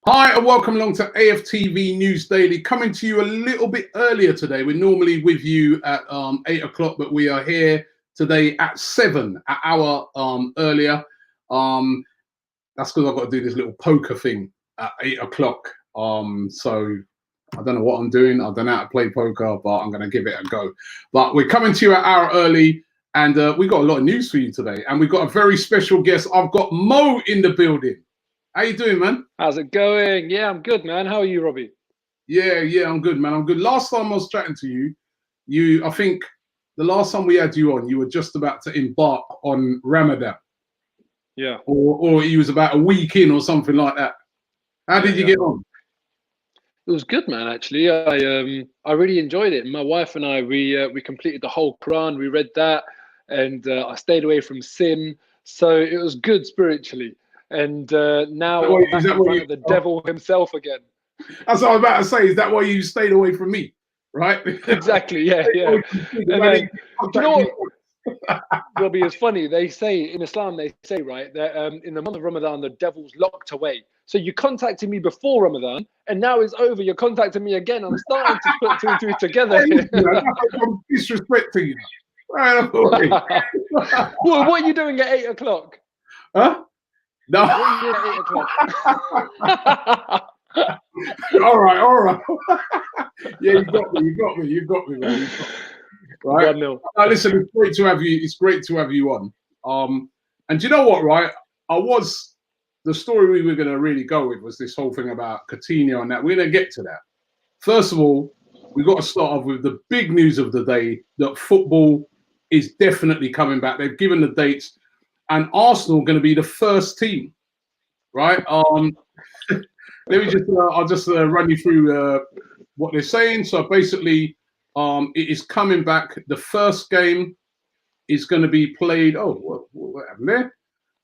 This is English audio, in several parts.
Hi and welcome along to AFTV News Daily, coming to you a little bit earlier today. We're normally with you at 8 o'clock, but we are here today at 7, an hour earlier. That's because I've got to do this little poker thing at 8 o'clock. So I don't know what I'm doing. I don't know how to play poker, but I'm going to give it a go. But we're coming to you an hour early, and we've got a lot of news for you today. And we've got a very special guest. I've got Mo in the building. How you doing, man? How's it going? Yeah, I'm good, man. How are you, Robbie? Yeah, I'm good, man. I'm good. Last time I was chatting to you, I think the last time we had you on, you were just about to embark on Ramadan. Yeah. Or he was about a week in or something like that. How did you get on? It was good, man. Actually, I really enjoyed it. My wife and I, we completed the whole Quran. We read that, and I stayed away from sin. So it was good spiritually. And now I'm back in front of the devil himself again. That's what I was about to say. Is that why you stayed away from me? Right? Exactly. Yeah. And then, you know what, Robbie, it's funny. They say in Islam, they say, right, that in the month of Ramadan, the devil's locked away. So you contacted me before Ramadan, and now it's over. You're contacting me again. I'm starting to put two and two together. I'm disrespecting you. Right, Well, what are you doing at 8 o'clock? Huh? No. What are you doing at 8 o'clock? all right. Yeah, you got me, man. You got me. Right. Listen, it's great to have you. It's great to have you on. And do you know what, right? The story we were going to really go with was this whole thing about Coutinho and that. We're going to get to that. First of all, we've got to start off with the big news of the day, that football is definitely coming back. They've given the dates, and Arsenal are going to be the first team, right? Let me I'll just run you through what they're saying. So basically, it is coming back. The first game is going to be played. Oh, what happened there?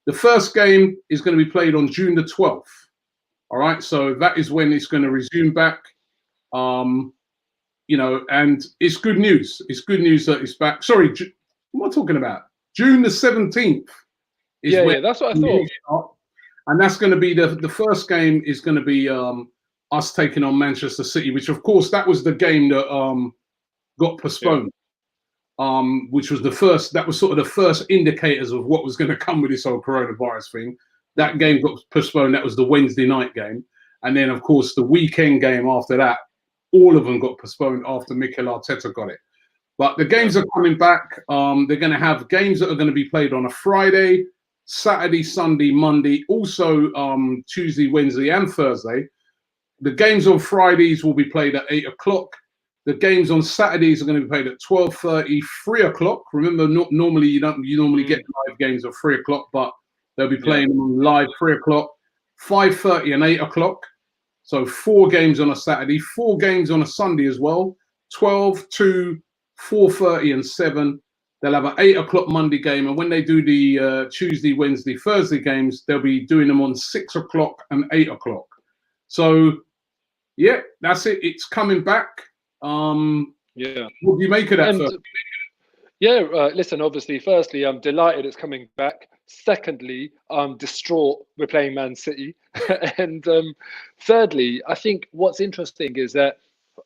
The first game is going to be played on June the 12th. All right. So that is when it's going to resume back. And it's good news. It's good news that it's back. Sorry, what am I talking about? June the 17th. Yeah, that's what I thought. And that's going to be the first game is going to be us taking on Manchester City, which of course that was the game that got postponed. Which was that was sort of the first indicators of what was going to come with this whole coronavirus thing. That game got postponed. That was the Wednesday night game. And then, of course, the weekend game after that, all of them got postponed after Mikel Arteta got it. But the games are coming back. They're going to have games that are going to be played on a Friday, Saturday, Sunday, Monday, also Tuesday, Wednesday, and Thursday. The games on Fridays will be played at 8 o'clock. The games on Saturdays are going to be played at 12:30, 3 o'clock. Remember, normally you normally get live games at 3 o'clock, but they'll be playing live 3 o'clock, 5:30, and 8 o'clock. So 4 games on a Saturday, 4 games on a Sunday as well. 12, 2, 4:30, and 7. They'll have an 8 o'clock Monday game, and when they do the Tuesday, Wednesday, Thursday games, they'll be doing them on 6 o'clock and 8 o'clock. So yeah, that's it. It's coming back. What do you make of that? Listen, obviously, firstly, I'm delighted it's coming back. Secondly, I'm distraught we're playing Man City. And thirdly, I think what's interesting is that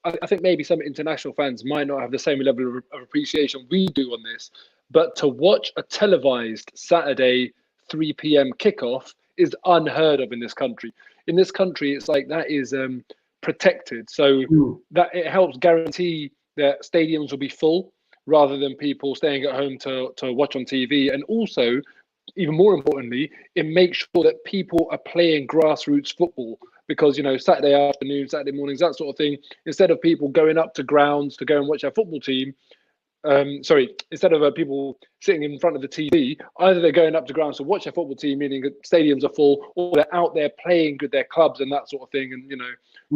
I think maybe some international fans might not have the same level of appreciation we do on this, but to watch a televised Saturday 3 p.m. kickoff is unheard of in this country. In this country, it's like that is protected, so that it helps guarantee that stadiums will be full rather than people staying at home to watch on TV. And also, even more importantly, it makes sure that people are playing grassroots football, because Saturday afternoons, Saturday mornings, that sort of thing, instead of people going up to grounds to go and watch their football team, instead of people sitting in front of the TV, either they're going up to grounds to watch their football team, meaning that stadiums are full, or they're out there playing with their clubs and that sort of thing, and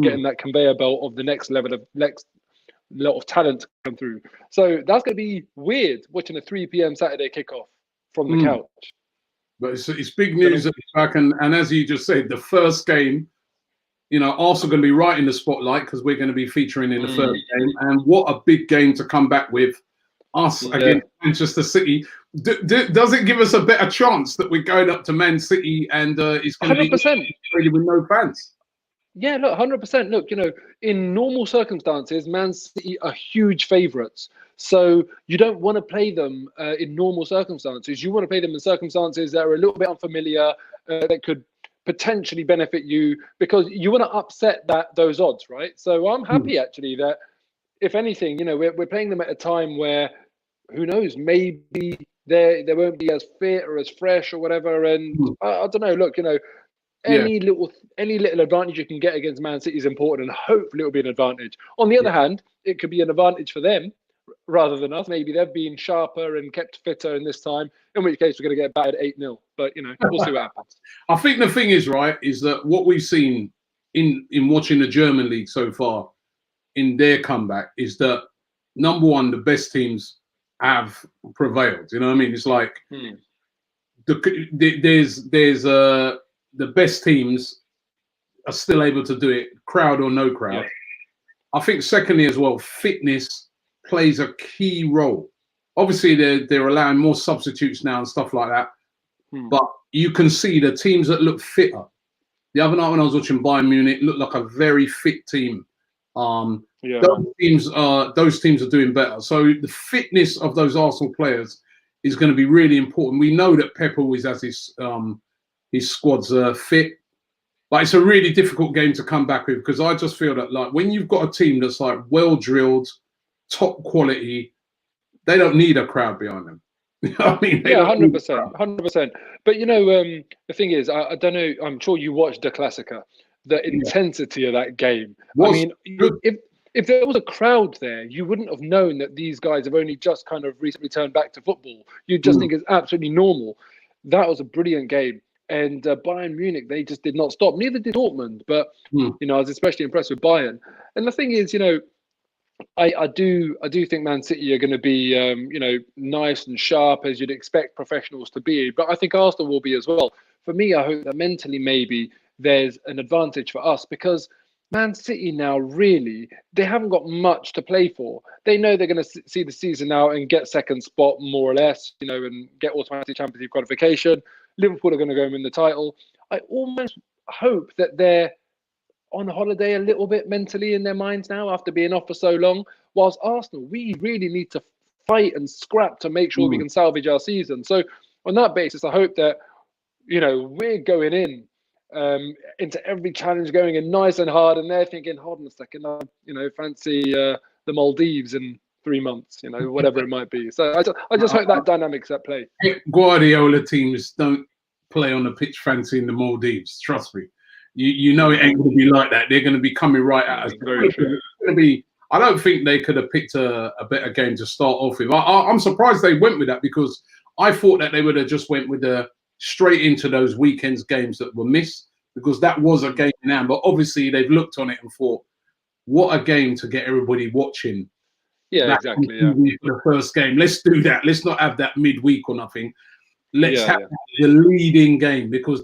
getting that conveyor belt of the next level of talent to come through. So that's going to be weird, watching a 3 p.m. Saturday kickoff from the couch. But it's big news that it's back, and as you just said, the first game, Arsenal going to be right in the spotlight because we're going to be featuring in the first game, and what a big game to come back with. Us against Manchester City. Does it give us a better chance that we're going up to Man City and it's going to be with no fans? Yeah, look, 100%. Look, in normal circumstances, Man City are huge favourites. So you don't want to play them in normal circumstances. You want to play them in circumstances that are a little bit unfamiliar, that could potentially benefit you, because you want to upset those odds, right? So I'm happy actually that, if anything, we're playing them at a time where, who knows, maybe they won't be as fit or as fresh or whatever. And I don't know. Look, Yeah. any little advantage you can get against Man City is important, and hopefully it'll be an advantage. On the other hand, it could be an advantage for them rather than us. Maybe they've been sharper and kept fitter in this time, in which case we're going to get battered 8-0. But we'll see what happens. I think the thing is, right, is that what we've seen in watching the German league so far in their comeback is that, number one, the best teams have prevailed. You know what I mean? It's like the best teams are still able to do it, crowd or no crowd. Yeah. I think secondly as well, fitness plays a key role. Obviously, they're allowing more substitutes now and stuff like that. But you can see the teams that look fitter. The other night when I was watching Bayern Munich, looked like a very fit team. Those teams are doing better. So the fitness of those Arsenal players is going to be really important. We know that Pep always has his squads fit, but it's a really difficult game to come back with, because I just feel that, like, when you've got a team that's like well drilled, top quality, they don't need a crowd behind them. You know what I mean? Yeah, 100%, 100%. But the thing is, I don't know. I'm sure you watched the Classica. The intensity of that game. I mean, if there was a crowd there, you wouldn't have known that these guys have only just kind of recently turned back to football. You'd just think it's absolutely normal. That was a brilliant game. And Bayern Munich, they just did not stop. Neither did Dortmund. But, I was especially impressed with Bayern. And the thing is, I do think Man City are going to be, nice and sharp, as you'd expect professionals to be. But I think Arsenal will be as well. For me, I hope that mentally maybe there's an advantage for us, because Man City now, really, they haven't got much to play for. They know they're going to see the season out and get second spot, more or less, and get automatic Champions League qualification. Liverpool are going to go and win the title. I almost hope that they're on holiday a little bit mentally in their minds now, after being off for so long. Whilst Arsenal, we really need to fight and scrap to make sure we can salvage our season. So on that basis, I hope that, we're going in into every challenge, going in nice and hard, and they're thinking, hold on a second, fancy the Maldives in 3 months, whatever it might be. So I just hope that dynamic's at play. Guardiola teams don't play on the pitch fancying the Maldives. Trust me. You know it ain't going to be like that. They're going to be coming right at us. Very true. It's going to be. I don't think they could have picked a better game to start off with. I'm surprised they went with that, because I thought that they would have just went with straight into those weekends games that were missed, because that was a game in hand. But obviously they've looked on it and thought, what a game to get everybody watching. Yeah, exactly. Yeah. The first game. Let's do that. Let's not have that midweek or nothing. Let's have the leading game, because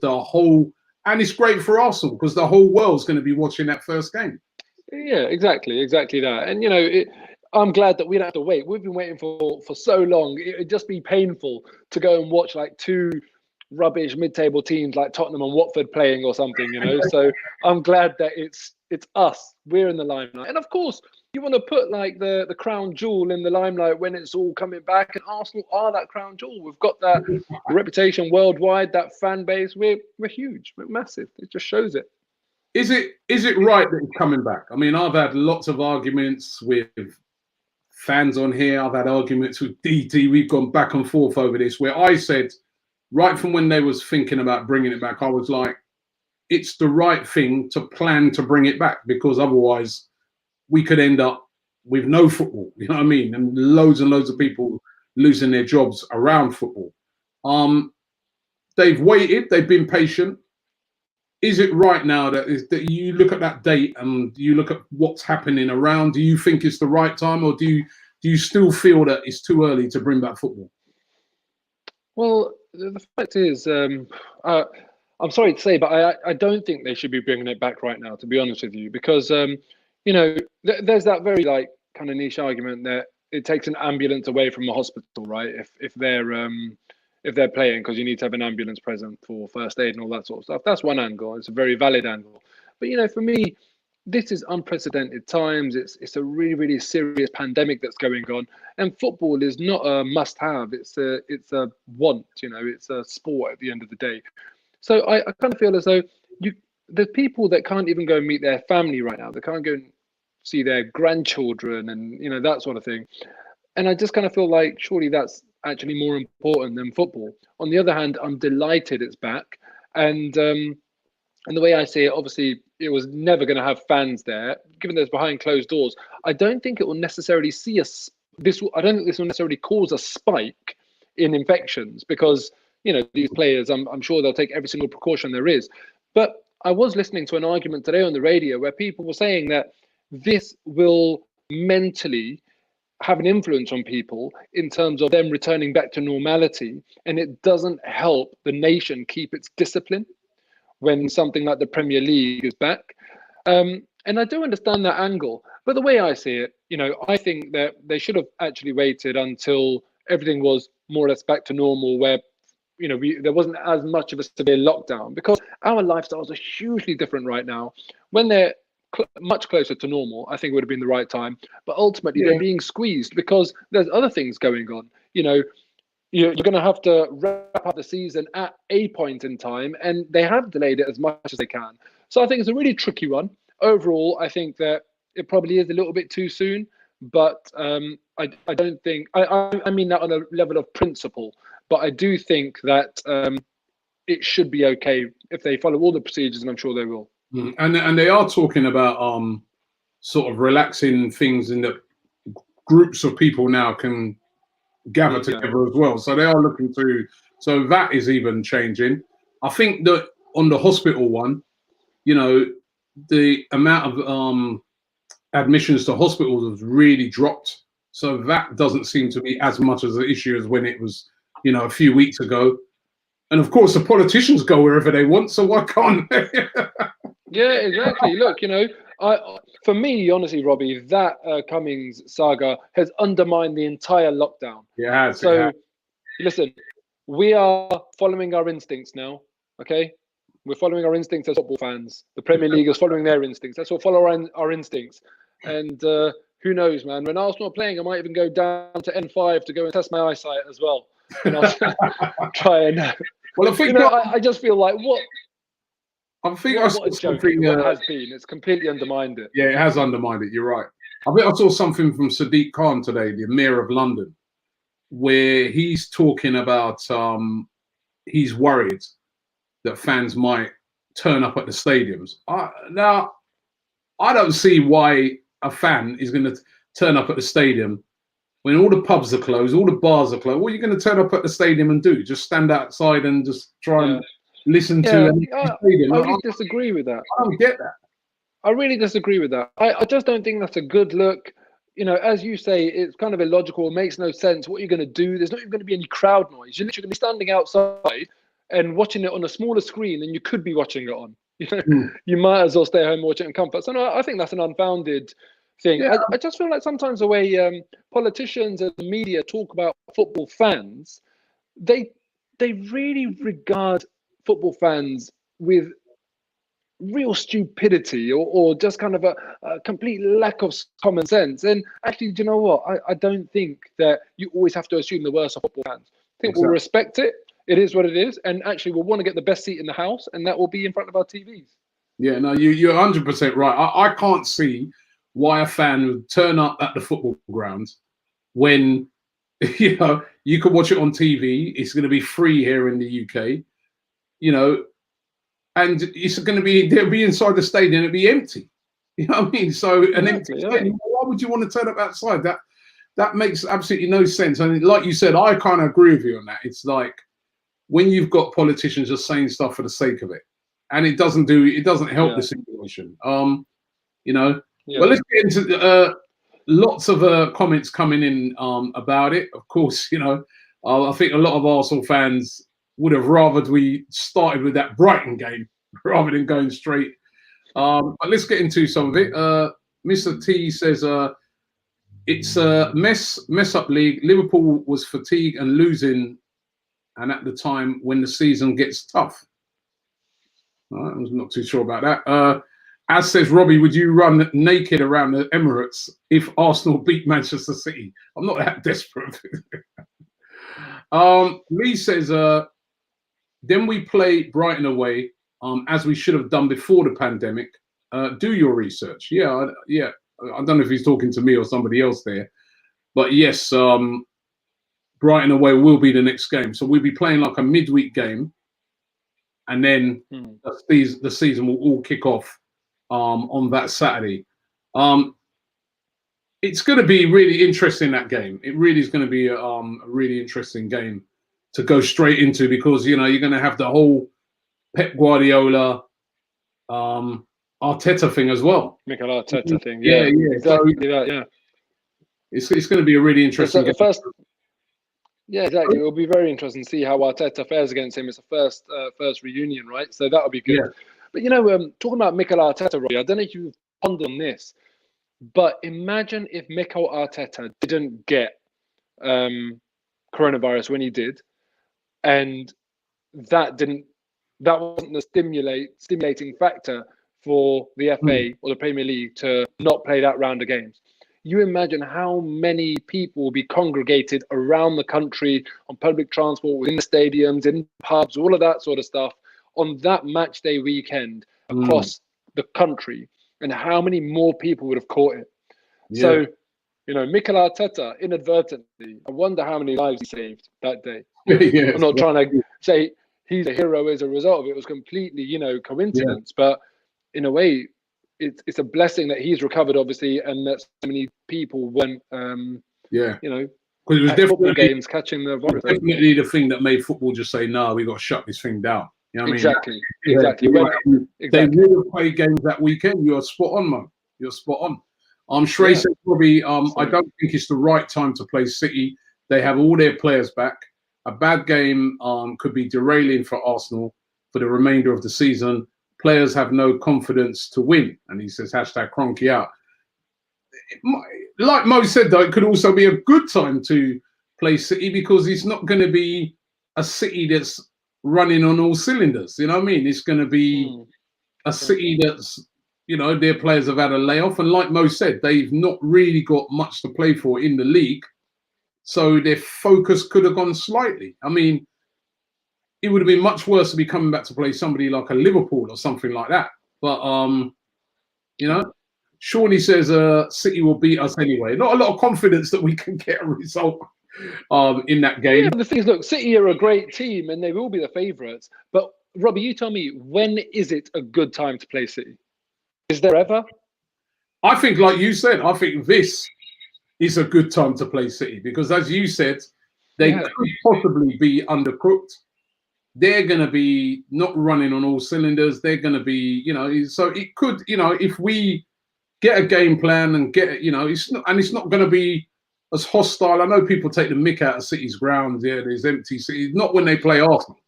and it's great for Arsenal, because the whole world's going to be watching that first game. Yeah, exactly that. And I'm glad that we don't have to wait. We've been waiting for so long. It'd just be painful to go and watch like two rubbish mid-table teams like Tottenham and Watford playing or something. So I'm glad that it's us. We're in the limelight, and of course you want to put like the crown jewel in the limelight when it's all coming back. And Arsenal are that crown jewel. We've got that reputation worldwide, that fan base. We're huge. We're massive. It just shows it. Is it right that it's coming back? I mean, I've had lots of arguments with fans on here. I've had arguments with DT. We've gone back and forth over this, where I said, right from when they was thinking about bringing it back, I was like, it's the right thing to plan to bring it back, because otherwise we could end up with no football, you know what I mean? And loads of people losing their jobs around football. They've waited, they've been patient. Is it right now that you look at that date and you look at what's happening around? Do you think it's the right time, or do you still feel that it's too early to bring back football? Well, the fact is, I'm sorry to say, but I don't think they should be bringing it back right now, to be honest with you, because there's that very like kind of niche argument that it takes an ambulance away from the hospital, right? If they're playing, because you need to have an ambulance present for first aid and all that sort of stuff. That's one angle. It's a very valid angle. But for me, this is unprecedented times. It's a really, really serious pandemic that's going on, and football is not a must-have. It's a want. It's a sport at the end of the day. So I kind of feel as though the people that can't even go and meet their family right now, they can't go and see their grandchildren and that sort of thing. And I just kind of feel like surely that's actually more important than football. On the other hand, I'm delighted it's back, and the way I see it, obviously, it was never going to have fans there. Given there's behind closed doors, I don't think it will necessarily I don't think this will necessarily cause a spike in infections because these players. I'm sure they'll take every single precaution there is. But I was listening to an argument today on the radio where people were saying that this will mentally have an influence on people in terms of them returning back to normality, and it doesn't help the nation keep its discipline when something like the Premier League is back. And I do understand that angle, but the way I see it, I think that they should have actually waited until everything was more or less back to normal, where there wasn't as much of a severe lockdown, because our lifestyles are hugely different right now. When they're much closer to normal, I think it would have been the right time. But ultimately, they're being squeezed because there's other things going on. You're going to have to wrap up the season at a point in time, and they have delayed it as much as they can. So I think it's a really tricky one. Overall, I think that it probably is a little bit too soon, but I don't think, I mean that on a level of principle, but I do think that it should be okay if they follow all the procedures, and I'm sure they will. And they are talking about sort of relaxing things in that groups of people now can gather together as well. So they are looking through. So that is even changing. I think that on the hospital one, the amount of admissions to hospitals has really dropped. So that doesn't seem to be as much as an issue as when it was, a few weeks ago. And of course, the politicians go wherever they want. So why can't they? Yeah, exactly. Look, for me, honestly, Robbie, that Cummings saga has undermined the entire lockdown. Yeah. So, listen, we are following our instincts now. Okay, we're following our instincts as football fans. The Premier League is following their instincts. Let's all follow our instincts. And who knows, man? When Arsenal are playing, I might even go down to N5 to go and test my eyesight as well. Try and. Well, I think I just feel like what. I think I saw something. It has been. It's completely undermined it. Yeah, it has undermined it. You're right. I think I saw something from Sadiq Khan today, the Mayor of London, where he's talking about he's worried that fans might turn up at the stadiums. Now, I don't see why a fan is going to turn up at the stadium when all the pubs are closed, all the bars are closed. What are you going to turn up at the stadium and do? Just stand outside and just try and listen to I really disagree with that. I don't get that. I really disagree with that. I just don't think that's a good look. As you say, it's kind of illogical. It makes no sense. What are you going to do? There's not even going to be any crowd noise. You're literally going to be standing outside and watching it on a smaller screen than you could be watching it on. You might as well stay home and watch it in comfort. So no, I think that's an unfounded thing. Yeah. I just feel like sometimes the way politicians and the media talk about football fans, they really regard football fans with real stupidity or just kind of a complete lack of common sense. And actually, do you know what? I don't think that you always have to assume the worst of football fans. I think we'll respect it. It is what it is. And actually, we'll want to get the best seat in the house, and that will be in front of our TVs. Yeah, no, you're 100% right. I can't see why a fan would turn up at the football ground when, you could watch it on TV. It's going to be free here in the UK, and it's going to be, they'll be inside the stadium, it'll be empty. You know what I mean? So an empty stadium, why would you want to turn up outside? That makes absolutely no sense. And like you said, I kind of agree with you on that. It's like when you've got politicians just saying stuff for the sake of it, and it doesn't help the situation. But let's get into lots of comments coming in about it. Of course, I think a lot of Arsenal fans would have rathered we started with that Brighton game rather than going straight. But let's get into some of it. Mr. T says it's a mess up league. Liverpool was fatigued and losing, and at the time when the season gets tough. I'm not too sure about that. As says Robbie, would you run naked around the Emirates if Arsenal beat Manchester City? I'm not that desperate. Lee says, then we play Brighton away, as we should have done before the pandemic. Do your research. Yeah. I don't know if he's talking to me or somebody else there, but yes, Brighton away will be the next game. So we'll be playing like a midweek game, and then the season will all kick off on that Saturday. It's going to be really interesting, that game. It really is going to be a really interesting game to go straight into, because you're going to have the whole Pep Guardiola, Arteta thing as well. Mikel Arteta thing, yeah. Exactly So that, yeah. It's going to be a really interesting game. Yeah, exactly. It will be very interesting to see how Arteta fares against him. It's a first reunion, right? So that'll be good. Yeah. But talking about Mikel Arteta, Robbie, I don't know if you've pondered on this, but imagine if Mikel Arteta didn't get coronavirus when he did, and that wasn't the stimulating factor for the FA or the Premier League to not play that round of games. You imagine how many people will be congregated around the country on public transport, within the stadiums, in pubs, all of that sort of stuff on that match day weekend across the country, and how many more people would have caught it. Yeah. So, Mikel Arteta, inadvertently, I wonder how many lives he saved that day. Yes. I'm not trying to say he's a hero as a result of it. It was completely, coincidence, but in a way, it's a blessing that he's recovered, obviously, and that so many people went, because it was definitely games catching the virus. Definitely the thing that made football just say, "No, we got to shut this thing down." You know what exactly. I mean? Exactly. They would have played games that weekend. You're spot on, man. You're spot on. Shrey said, probably, I don't think it's the right time to play City. They have all their players back. A bad game could be derailing for Arsenal for the remainder of the season. Players have no confidence to win. And he says, #Cronky out. Like Mo said, though, it could also be a good time to play City, because it's not going to be a City that's running on all cylinders. You know what I mean? It's going to be a City that's, their players have had a layoff. And like Mo said, they've not really got much to play for in the league. So their focus could have gone slightly. I mean, it would have been much worse to be coming back to play somebody like a Liverpool or something like that. But, Shawnee says City will beat us anyway. Not a lot of confidence that we can get a result in that game. Yeah, the thing is, look, City are a great team and they will be the favourites. But, Robbie, you tell me, when is it a good time to play City? Is there ever? I think, like you said, I think this is a good time to play City, because, as you said, they could possibly be undercooked. They're going to be not running on all cylinders. They're going to be, so it could, if we get a game plan and get, it's not going to be as hostile. I know people take the mick out of City's grounds. Yeah, there's empty City. Not when they play Arsenal.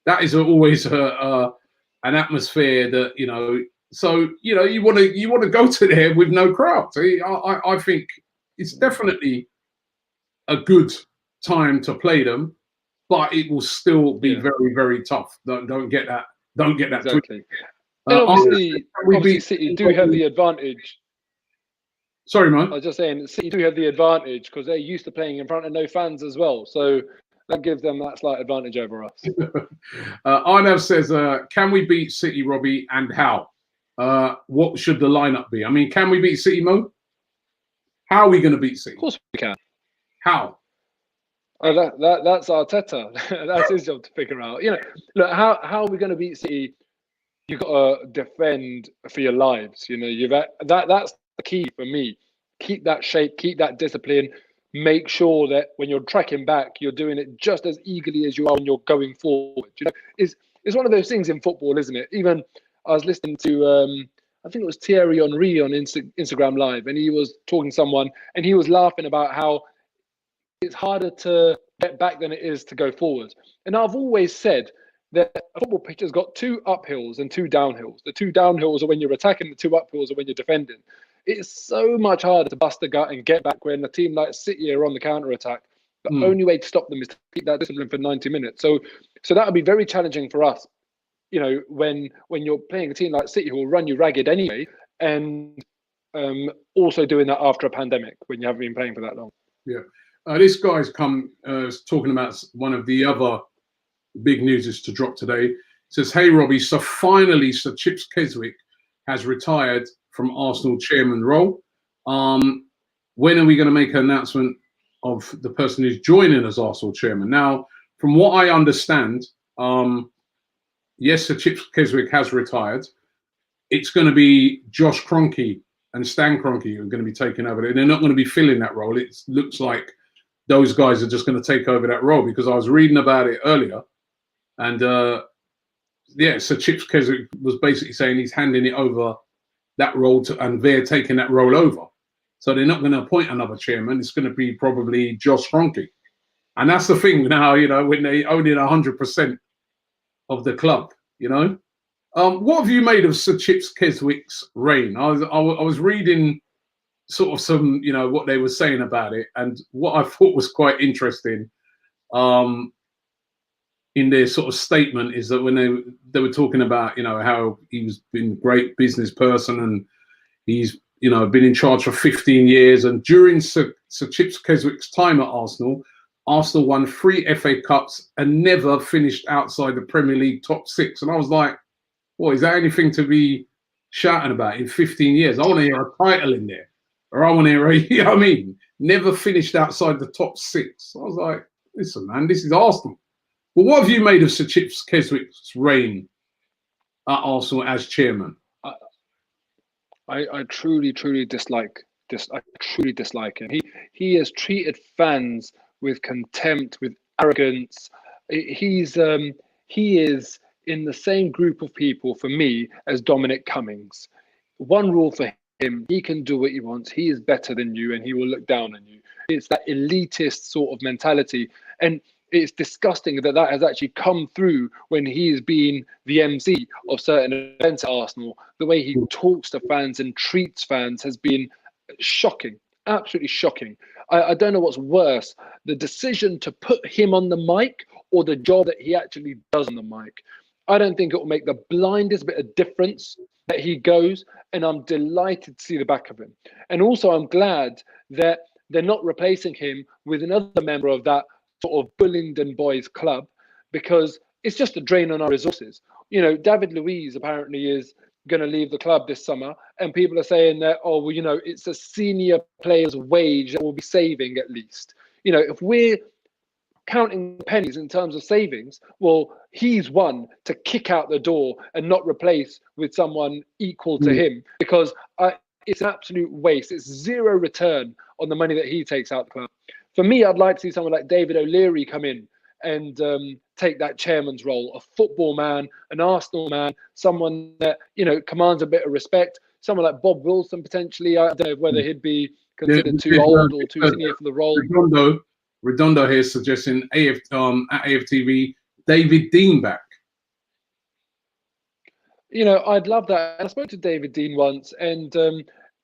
That is always an atmosphere that, so, you want to go to there with no crowd. So I think it's definitely a good time to play them, but it will still be very, very tough. Don't get that. Don't get that. Exactly. Obviously, City do have the advantage. Sorry, man. I was just saying, City do have the advantage because they're used to playing in front of no fans as well. So that gives them that slight advantage over us. Arnav says, can we beat City, Robbie, and how? What should the lineup be? I mean, can we beat City, Mo? How are we going to beat City? Of course we can. How? Oh, that's Arteta. That's his job to figure out. Look, how are we going to beat City? You've got to defend for your lives. That's the key for me. Keep that shape, keep that discipline. Make sure that when you're tracking back, you're doing it just as eagerly as you are when you're going forward. It's one of those things in football, isn't it? Even I was listening to I think it was Thierry Henry on Instagram Live, and he was talking to someone, and he was laughing about how it's harder to get back than it is to go forward. And I've always said that a football pitch has got two uphills and two downhills. The two downhills are when you're attacking, the two uphills are when you're defending. It's so much harder to bust the gut and get back when a team like City are on the counter-attack. The only way to stop them is to keep that discipline for 90 minutes. So that would be very challenging for us. you know, when you're playing a team like City who will run you ragged anyway, and also doing that after a pandemic when you haven't been playing for that long. Yeah, this guy's come talking about one of the other big news is to drop today. It says, "Hey Robbie, so finally Sir Chips Keswick has retired from Arsenal chairman role. When are we going to make an announcement of the person who's joining as Arsenal chairman?" Now, from what I understand, yes, Sir Chips Keswick has retired. It's going to be Josh Kroenke and Stan Kroenke who are going to be taking over it. They're not going to be filling that role. It looks like those guys are just going to take over that role, because I was reading about it earlier, and yeah, so Chips Keswick was basically saying he's handing it over, that role to, and they're taking that role over. So they're not going to appoint another chairman. It's going to be probably Josh Kroenke, and that's the thing now. You know, when they own it 100% of the club, you know. What have you made of Sir Chips Keswick's reign? I was reading sort of some, you know, what they were saying about it, and what I thought was quite interesting in their sort of statement is that when they were talking about, you know, how he's been a great business person and he's, you know, been in charge for 15 years, and during Sir Chips Keswick's time at Arsenal, Arsenal won 3 FA Cups and never finished outside the Premier League top 6. And I was like, well, is that anything to be shouting about in 15 years? I want to hear a title in there. Or I want to hear, you know what I mean? Never finished outside the top 6. I was like, listen, man, this is Arsenal. Well, what have you made of Sir Chips Keswick's reign at Arsenal as chairman? I truly dislike this. I truly dislike him. He has treated fans with contempt, with arrogance. He is in the same group of people for me as Dominic Cummings. One rule for him: he can do what he wants. He is better than you, and he will look down on you. It's that elitist sort of mentality, and it's disgusting that has actually come through when he's been the MC of certain events at Arsenal. The way he talks to fans and treats fans has been shocking, absolutely shocking. I don't know what's worse, the decision to put him on the mic or the job that he actually does on the mic. I don't think it will make the blindest bit of difference that he goes, and I'm delighted to see the back of him. And also I'm glad that they're not replacing him with another member of that sort of Bullingdon Boys club, because it's just a drain on our resources. You know, David Luiz apparently is going to leave the club this summer, and people are saying that, oh, well, you know, it's a senior player's wage that we'll be saving at least. You know, if we're counting pennies in terms of savings, well, he's one to kick out the door and not replace with someone equal to him, because it's an absolute waste. It's zero return on the money that he takes out the club. For me, I'd like to see someone like David O'Leary come in and take that chairman's role, a football man, an Arsenal man, someone that, you know, commands a bit of respect. Someone like Bob Wilson, potentially. I don't know whether he'd be considered too old or too senior for the role. Redondo here suggesting at AFTV, David Dean back. You know, I'd love that. I spoke to David Dean once, and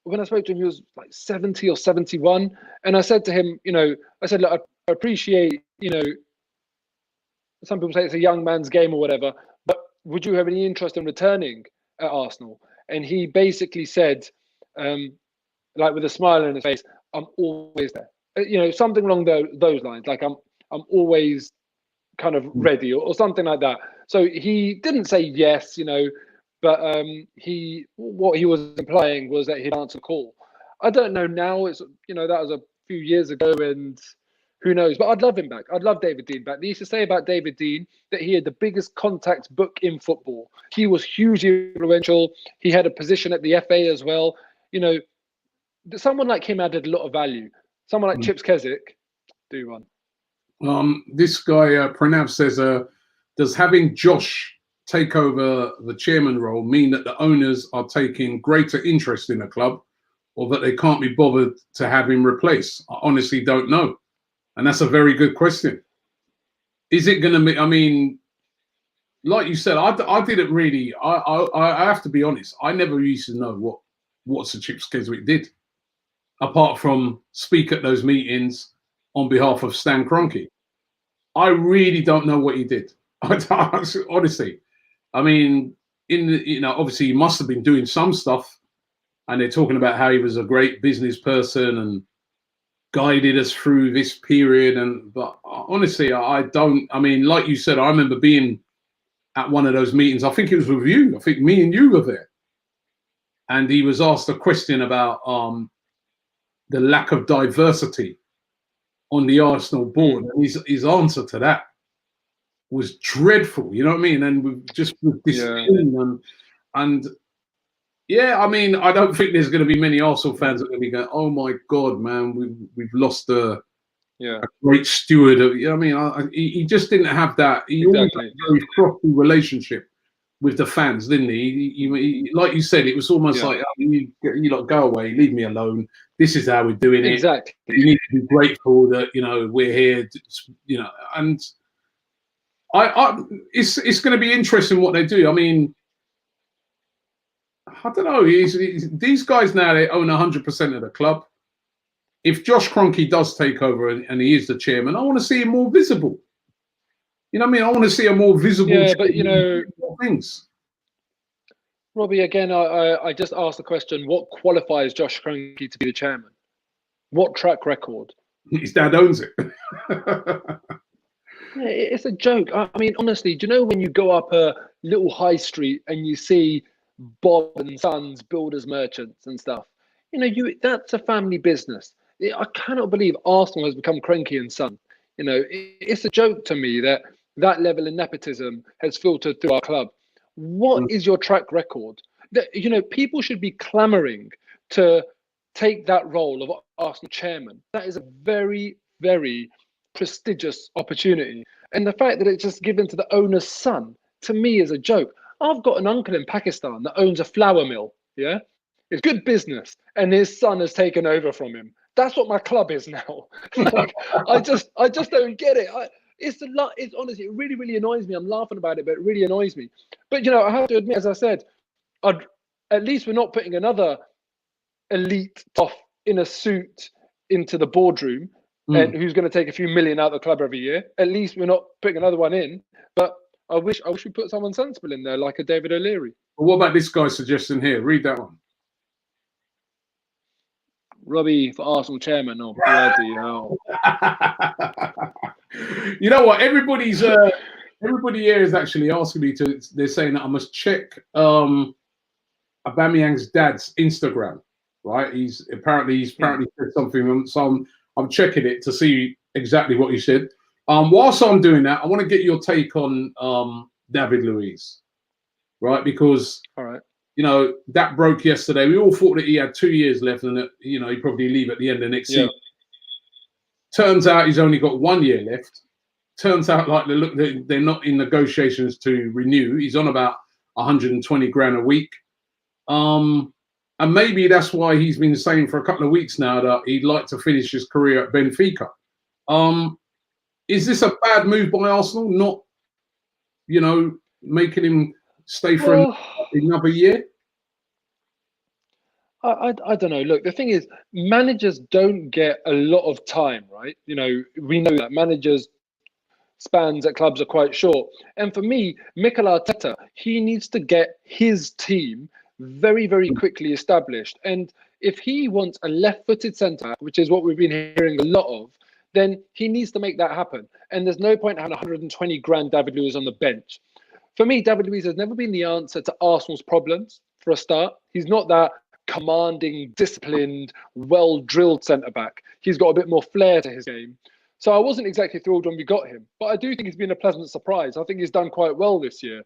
when I spoke to him, he was like 70 or 71. And I said to him, you know, I said, look, I appreciate, you know, some people say it's a young man's game or whatever, but would you have any interest in returning at Arsenal? And he basically said, like with a smile on his face, I'm always there. You know, something along those lines. Like I'm always kind of ready, or something like that. So he didn't say yes, you know, but what he was implying was that he'd answer the call. I don't know now. It's, you know, that was a few years ago, and who knows? But I'd love him back. I'd love David Dean back. They used to say about David Dean that he had the biggest contacts book in football. He was hugely influential. He had a position at the FA as well. You know, someone like him added a lot of value. Someone like Chips Keswick, do one. This guy Pranav says, does having Josh take over the chairman role mean that the owners are taking greater interest in the club, or that they can't be bothered to have him replaced? I honestly don't know. And that's a very good question. Is it going to be, I mean, like you said, I didn't really, I have to be honest, I never used to know what Sir Chips Keswick did, apart from speak at those meetings on behalf of Stan Kroenke. I really don't know what he did. Honestly. I mean, obviously he must have been doing some stuff, and they're talking about how he was a great business person and guided us through this period. But honestly, I don't. I mean, like you said, I remember being at one of those meetings. I think it was with you. I think me and you were there, and he was asked a question about the lack of diversity on the Arsenal board, and his answer to that was dreadful. You know what I mean? And with this and yeah, I mean, I don't think there's going to be many Arsenal fans that are going to be going, "Oh my God, man, we've lost a great steward." You know what I mean? He just didn't have that. He always had a very frothy relationship with the fans, didn't he? He like you said, it was almost like, oh, you lot go away, leave me alone. This is how we're doing it. Exactly. You need to be grateful that we're here. And it's going to be interesting what they do. I mean, I don't know. These guys now, they own 100% of the club. If Josh Kroenke does take over and he is the chairman, I want to see him more visible. You know what I mean? I want to see a more visible. Yeah, but things. Robbie, again, I just asked the question: what qualifies Josh Kroenke to be the chairman? What track record? His dad owns it. It's a joke. I mean, honestly, do you know when you go up a little high street and you see Bob and Sons, builders merchants and stuff? That's a family business. I cannot believe Arsenal has become Kroenke and Son. It's a joke to me that level of nepotism has filtered through our club. What is your track record? People should be clamoring to take that role of Arsenal chairman. That is a very, very prestigious opportunity. And the fact that it's just given to the owner's son, to me, is a joke. I've got an uncle in Pakistan that owns a flour mill. Yeah, it's good business, and his son has taken over from him. That's what my club is now. I just don't get it. It's honestly, it really, really annoys me. I'm laughing about it, but it really annoys me. But I have to admit, as I said, at least we're not putting another elite toff in a suit into the boardroom and who's going to take a few million out of the club every year. At least we're not putting another one in. But I wish we put someone sensible in there, like a David O'Leary. Well, what about this guy's suggestion here? Read that one. Robbie for Arsenal chairman. Oh, bloody hell. You know what? Everybody here is actually asking me to. They're saying that I must check Aubameyang's dad's Instagram. Right? He's apparently said something. So I'm checking it to see exactly what he said. Whilst I'm doing that, I want to get your take on David Luiz, right? Because all right. That broke yesterday. We all thought that he had 2 years left and that, he'd probably leave at the end of next season. Turns out he's only got 1 year left. Turns out like they're not in negotiations to renew. He's on about 120 grand a week. And maybe that's why he's been saying for a couple of weeks now that he'd like to finish his career at Benfica. Is this a bad move by Arsenal? Not, making him stay for another year? I don't know. Look, the thing is, managers don't get a lot of time, right? We know that managers' spans at clubs are quite short. And for me, Mikel Arteta, he needs to get his team very, very quickly established. And if he wants a left-footed centre, which is what we've been hearing a lot of, then he needs to make that happen. And there's no point having 120 grand David Luiz on the bench. For me, David Luiz has never been the answer to Arsenal's problems, for a start. He's not that commanding, disciplined, well-drilled centre-back. He's got a bit more flair to his game. So I wasn't exactly thrilled when we got him. But I do think he's been a pleasant surprise. I think he's done quite well this year.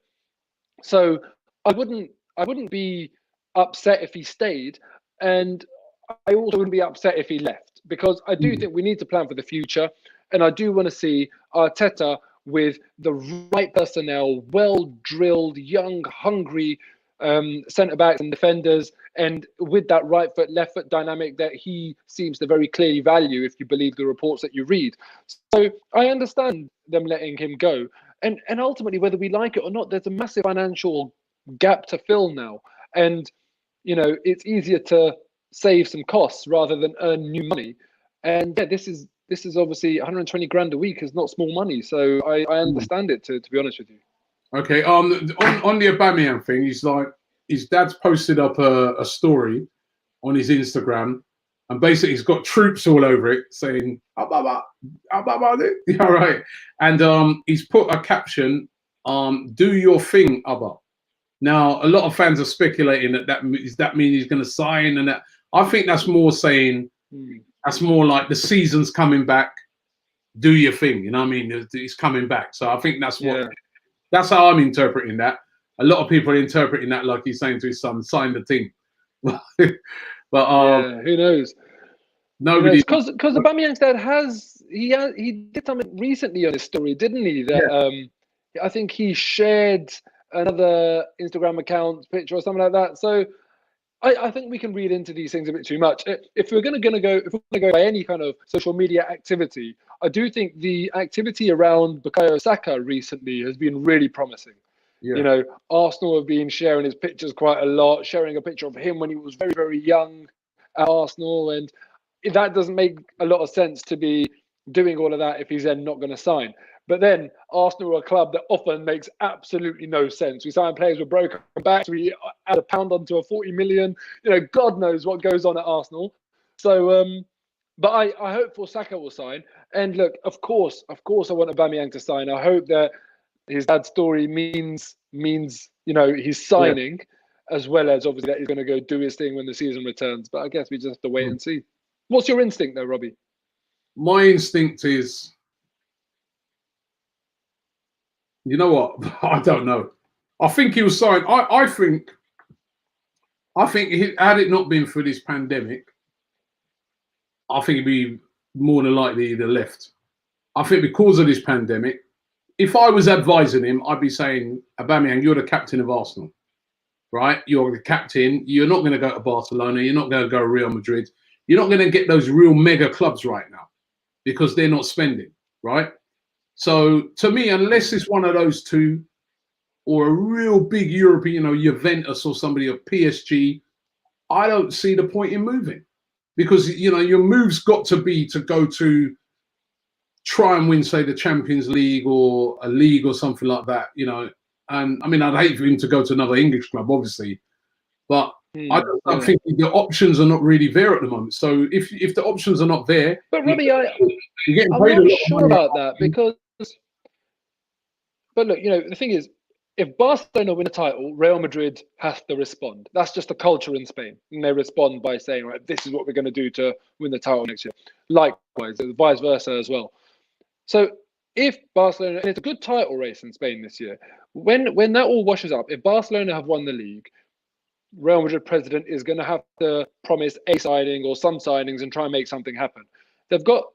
So I wouldn't be upset if he stayed. And I also wouldn't be upset if he left. Because I do think we need to plan for the future. And I do want to see Arteta with the right personnel, well-drilled, young, hungry centre-backs and defenders, and with that right foot, left foot dynamic that he seems to very clearly value, if you believe the reports that you read. So I understand them letting him go. And ultimately, whether we like it or not, there's a massive financial gap to fill now. And, it's easier to save some costs rather than earn new money. And yeah, this is obviously 120 grand a week is not small money. So I understand it, to be honest with you. Okay. On the Aubameyang thing, he's like, his dad's posted up a story on his Instagram, and basically he's got troops all over it saying Ababa, Ababa, yeah, right. And he's put a caption, "Do your thing, Abba." Now a lot of fans are speculating that means he's going to sign, and that I think that's more saying that's more like the season's coming back. Do your thing, you know what I mean? He's coming back, so I think that's what. Yeah. That's how I'm interpreting that. A lot of people are interpreting that like he's saying to his son, "Sign the thing." But Yeah, who knows? nobody. Because Aubameyang's dad he did something recently on his story, didn't he? That I think he shared another Instagram account picture or something like that. So I think we can read into these things a bit too much. If we're going to go by any kind of social media activity, I do think the activity around Bukayo Saka recently has been really promising. Yeah. You know, Arsenal have been sharing his pictures quite a lot, sharing a picture of him when he was very, very young at Arsenal, and that doesn't make a lot of sense to be doing all of that if he's then not going to sign. But then Arsenal are a club that often makes absolutely no sense. We sign players with broken backs. We add a pound onto a 40 million. You know, God knows what goes on at Arsenal. So, but I hope for Saka will sign. And look, of course, I want Aubameyang to sign. I hope that his dad's story means you know he's signing, as well as obviously that he's going to go do his thing when the season returns. But I guess we just have to wait and see. What's your instinct though, Robbie? My instinct is, you know what? I don't know. I think he was signed. I think had it not been for this pandemic, I think he'd be more than likely he'd have left. I think because of this pandemic, if I was advising him, I'd be saying, Aubameyang, you're the captain of Arsenal, right? You're the captain. You're not going to go to Barcelona. You're not going to go to Real Madrid. You're not going to get those real mega clubs right now because they're not spending, right? So to me, unless it's one of those two or a real big European, you know, Juventus or somebody or PSG, I don't see the point in moving because, you know, your move's got to be to go to try and win, say, the Champions League or a league or something like that, you know. And I mean, I'd hate for him to go to another English club, obviously, but I think the options are not really there at the moment. So if the options are not there, but Robbie, I'm not sure about that because. But look, you know, the thing is, if Barcelona win a title, Real Madrid has to respond. That's just the culture in Spain, and they respond by saying, "Right, this is what we're going to do to win the title next year." Likewise, vice versa as well. So if Barcelona, and it's a good title race in Spain this year, when that all washes up, if Barcelona have won the league, Real Madrid president is going to have to promise a signing or some signings and try and make something happen. They've got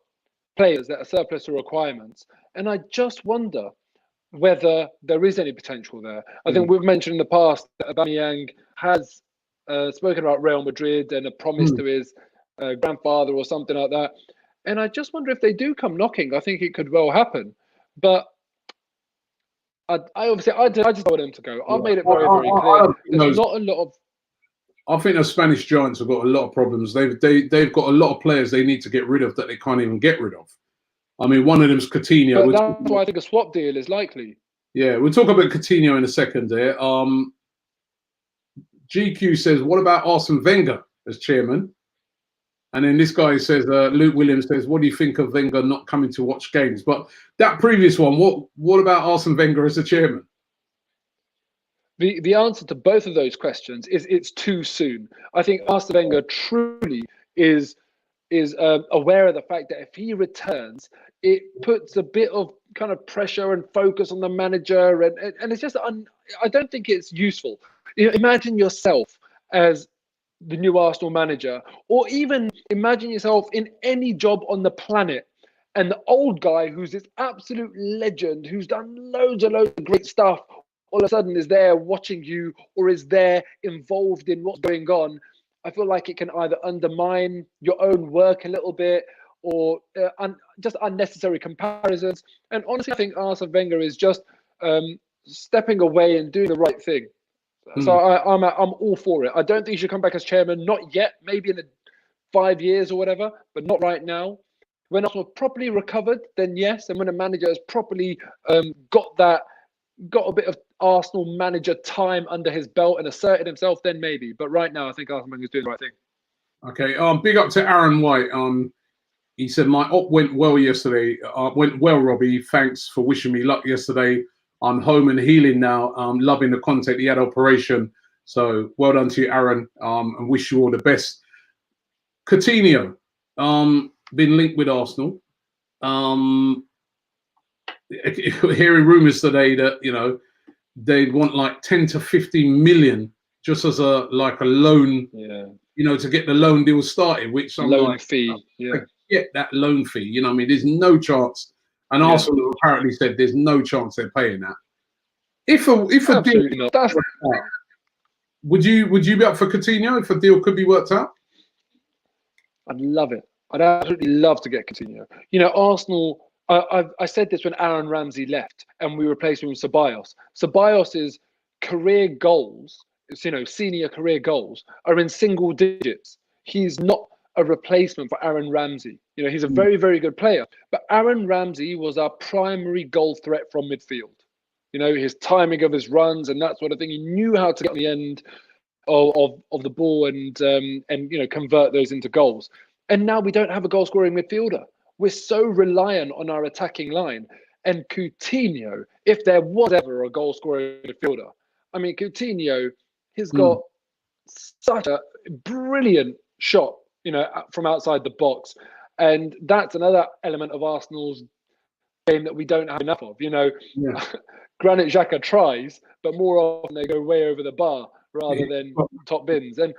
players that are surplus to requirements, and I just wonder whether there is any potential there. I think we've mentioned in the past that Aubameyang has spoken about Real Madrid and a promise to his grandfather or something like that. And I just wonder if they do come knocking. I think it could well happen. But I just want him to go. I've made it very, very clear. There's not a lot of. I think the Spanish giants have got a lot of problems. They've got a lot of players they need to get rid of that they can't even get rid of. I mean, one of them's Coutinho. But that's why I think a swap deal is likely. Yeah, we'll talk about Coutinho in a second there. GQ says, what about Arsene Wenger as chairman? And then this guy says, Luke Williams says, what do you think of Wenger not coming to watch games? But that previous one, what about Arsene Wenger as the chairman? The answer to both of those questions is it's too soon. I think Arsene Wenger truly is aware of the fact that if he returns, it puts a bit of kind of pressure and focus on the manager, and it's just I don't think it's useful. You know, imagine yourself as the new Arsenal manager, or even imagine yourself in any job on the planet, and the old guy who's this absolute legend, who's done loads of great stuff, all of a sudden is there watching you or is there involved in what's going on. I feel like it can either undermine your own work a little bit or just unnecessary comparisons. And honestly, I think Arsene Wenger is just stepping away and doing the right thing. So I'm all for it. I don't think he should come back as chairman, not yet, maybe in 5 years or whatever, but not right now. When Arsenal properly recovered, then yes, and when a manager has properly got that got a bit of Arsenal manager time under his belt and asserted himself, then maybe. But right now, I think Arsenal Wenger's doing the right thing. Okay. Big up to Aaron White. He said my op went well yesterday. Went well, Robbie. Thanks for wishing me luck yesterday. I'm home and healing now. Loving the content. He had operation. So well done to you, Aaron. And wish you all the best. Coutinho, been linked with Arsenal. Hearing rumours today that they'd want like 10 to 15 million just as a loan. Yeah. To get the loan deal started, which I'm loan fee. Yeah. Get that loan fee. I mean, there's no chance. And Arsenal apparently said there's no chance they're paying that. If a deal would you be up for Coutinho if a deal could be worked out? I'd love it. I'd absolutely love to get Coutinho. Arsenal. I said this when Aaron Ramsey left and we replaced him with Ceballos. Ceballos' career goals, senior career goals, are in single digits. He's not a replacement for Aaron Ramsey. He's a very, very good player. But Aaron Ramsey was our primary goal threat from midfield. His timing of his runs and that sort of thing. He knew how to get on the end of the ball and convert those into goals. And now we don't have a goal-scoring midfielder. We're so reliant on our attacking line. And Coutinho, if there was ever a goal-scoring midfielder, I mean, Coutinho, he's got such a brilliant shot, from outside the box. And that's another element of Arsenal's game that we don't have enough of. Granit Xhaka tries, but more often they go way over the bar rather than top bins. And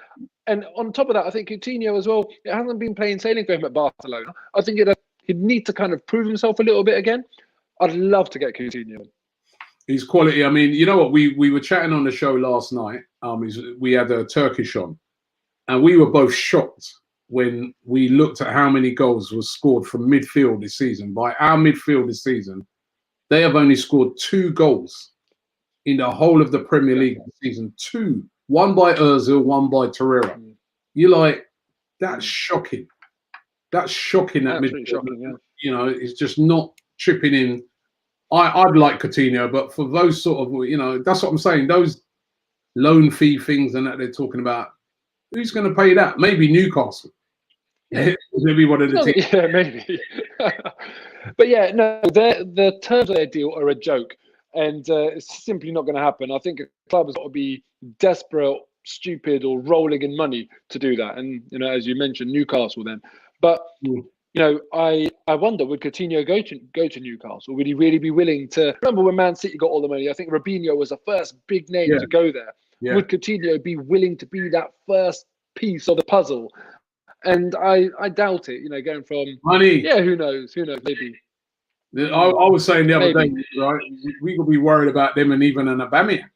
on top of that, I think Coutinho as well, it hasn't been plain sailing for him at Barcelona. I think he'd need to kind of prove himself a little bit again. I'd love to get Coutinho. He's quality. I mean, you know what? We were chatting on the show last night. We had a Turkish on, and we were both shocked when we looked at how many goals was scored from midfield this season. By our midfield this season, they have only scored 2 goals in the whole of the Premier League this season. 2. One by Ozil, one by Torreira. You're like, that's shocking. That's shocking. That midfield. Shocking, it's just not chipping in. I'd like Coutinho, but for those sort of, that's what I'm saying. Those loan fee things and that they're talking about, who's going to pay that? Maybe Newcastle. Maybe one of the teams. Yeah, maybe. But yeah, no, the terms of their deal are a joke, and it's simply not going to happen. I think a club has got to be desperate, stupid, or rolling in money to do that. And as you mentioned, Newcastle then. But I wonder, would Coutinho go to Newcastle? Would he really be willing to? Remember when Man City got all the money? I think Robinho was the first big name to go there. Yeah. Would Coutinho be willing to be that first piece of the puzzle? And I doubt it. Going from money. Yeah, who knows? Maybe. I was saying the other day, right? We could be worried about them and even an Aubameyang,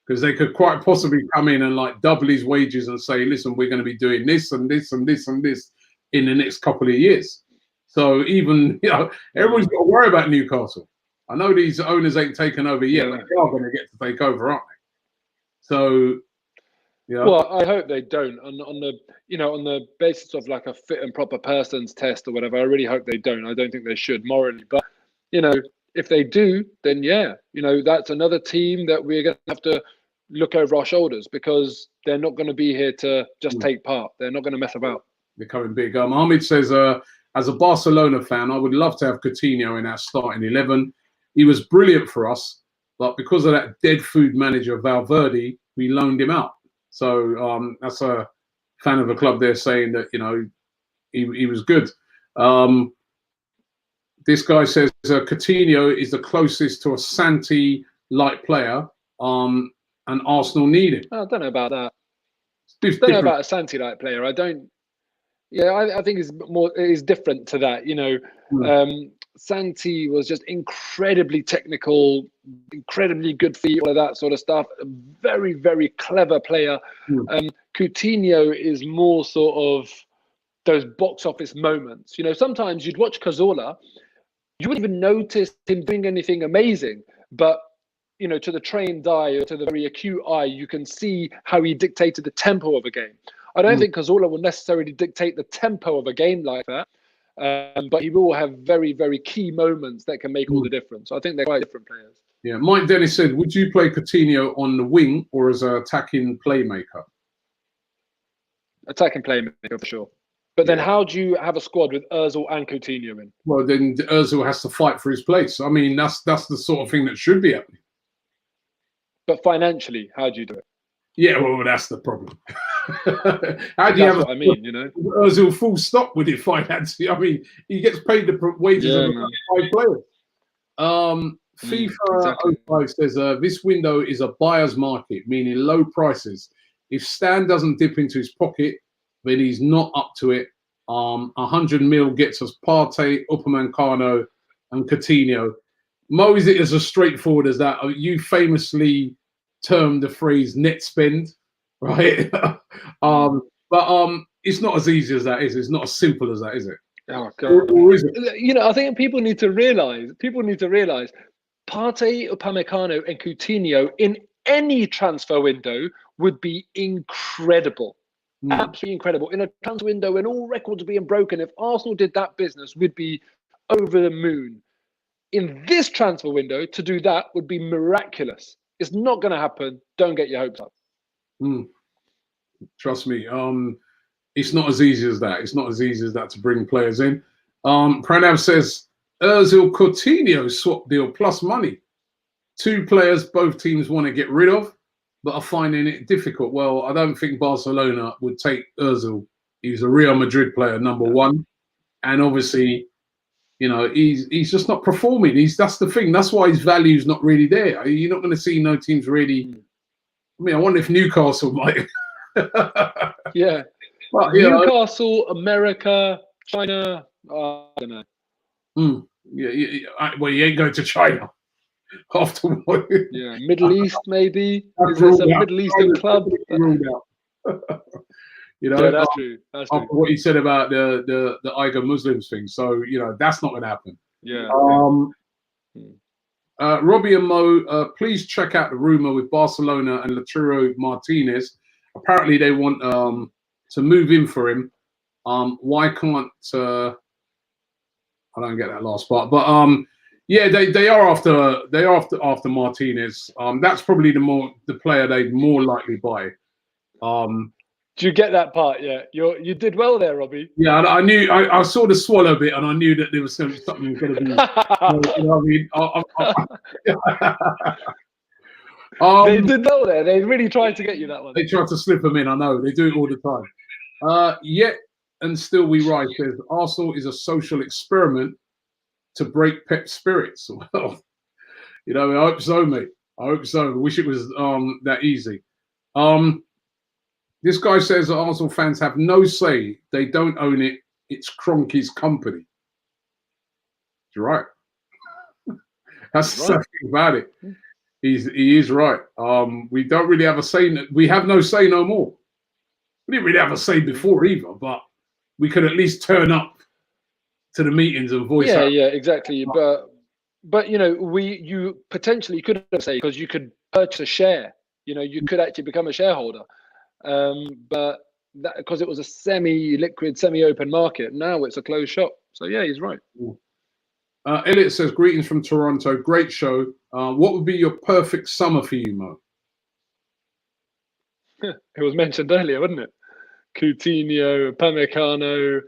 because they could quite possibly come in and double his wages and say, "Listen, we're going to be doing this and this and this and this in the next couple of years." So even everyone's got to worry about Newcastle. I know these owners ain't taken over yet, but they are going to get to take over, aren't they? So. Yeah. Well, I hope they don't. On the basis of a fit and proper persons test or whatever, I really hope they don't. I don't think they should morally. But if they do, then that's another team that we're going to have to look over our shoulders, because they're not going to be here to just take part. They're not going to mess about. They're coming big. Ahmed says, as a Barcelona fan, I would love to have Coutinho in our starting 11. He was brilliant for us, but because of that dead food manager Valverde, we loaned him out. So that's a fan of the club there saying that, he was good. This guy says Coutinho is the closest to a Santi-like player, and Arsenal need him. I don't know about that. I don't know about a Santi-like player. I don't. Yeah, I think it's different to that. Santi was just incredibly technical, incredibly good feet, all of that sort of stuff. A very, very clever player. Coutinho is more sort of those box office moments. Sometimes you'd watch Cazorla, you wouldn't even notice him doing anything amazing, but to the trained eye or to the very acute eye, you can see how he dictated the tempo of a game. I don't think Cazorla will necessarily dictate the tempo of a game like that. But he will have very, very key moments that can make all the difference. I think they're quite different players. Yeah, Mike Dennis said, would you play Coutinho on the wing or as an attacking playmaker? Attacking playmaker for sure. But then Yeah. how do you have a squad with Ozil and Coutinho in? Well, then Ozil has to fight for his place. I mean, that's the sort of thing that should be happening. But financially, how do you do it? Yeah, well, that's the problem. How do you have what I mean, you know? Ozil full stop with it financially? I mean, he gets paid the wages of about 5 players. FIFA exactly. 05 says this window is a buyer's market, meaning low prices. If Stan doesn't dip into his pocket, then he's not up to it. 100 mil gets us Partey, Upamecano, and Coutinho. Mo, is it as straightforward as that? You famously termed the phrase net spend, right? But it's not as easy as that, is it? It's not as simple as that, is it? Oh God! Or is it? You know, I think people need to realize. Partey, Upamecano, and Coutinho in any transfer window would be incredible. Absolutely incredible. In a transfer window when all records are being broken, if Arsenal did that business, we'd be over the moon. In this transfer window, to do that would be miraculous. It's not going to happen. Don't get your hopes up. Trust me. It's not as easy as that. It's not as easy as that to bring players in. Pranav says, Ozil Coutinho swap deal plus money. 2 players both teams want to get rid of, but are finding it difficult. Well, I don't think Barcelona would take Ozil. He's a Real Madrid player, number 1. And obviously, you know, he's just not performing. That's the thing. That's why his value's not really there. You're not going to see no teams really. I mean, I wonder if Newcastle might. Yeah. But, Newcastle, America, China, I don't know. Well, you ain't going to China. After what? Yeah, Middle East maybe. Is this a Middle Eastern club? You know, yeah, that's true. That's true. What you said about the Uyghur Muslims thing, so you know that's not going to happen. Yeah. Robbie and Mo, please check out the rumor with Barcelona and Lautaro Martinez. Apparently, they want to move in for him. Why can't I don't get that last part, but yeah, they are after Martinez. That's probably the player they'd more likely buy. Do you get that part? Yeah, you did well there, Robbie. Yeah, I knew. I saw the swallow bit, and I knew that there was something going to be. You know what I mean? They did well there. They really tried to get you that one. They tried to slip them in. I know they do it all the time. Yet and still we rise. Says Arsenal is a social experiment to break Pep's spirits. Well, you know, I hope so, mate. I hope so. I wish it was that easy. This guy says that Arsenal fans have no say. They don't own it. It's Kroenke's company. You're right. That's the thing about it. He is right. We don't really have a say. We have no say no more. We didn't really have a say before either, but we could at least turn up to the meetings and voice out. Yeah, exactly. But you know, you potentially could have say because you could purchase a share. You know, you could actually become a shareholder. But because it was a semi-liquid, semi-open market, now it's a closed shop. So yeah, he's right. Elliot says, greetings from Toronto. Great show. What would be your perfect summer for you, Mo? It was mentioned earlier, wasn't it? Coutinho, Upamecano,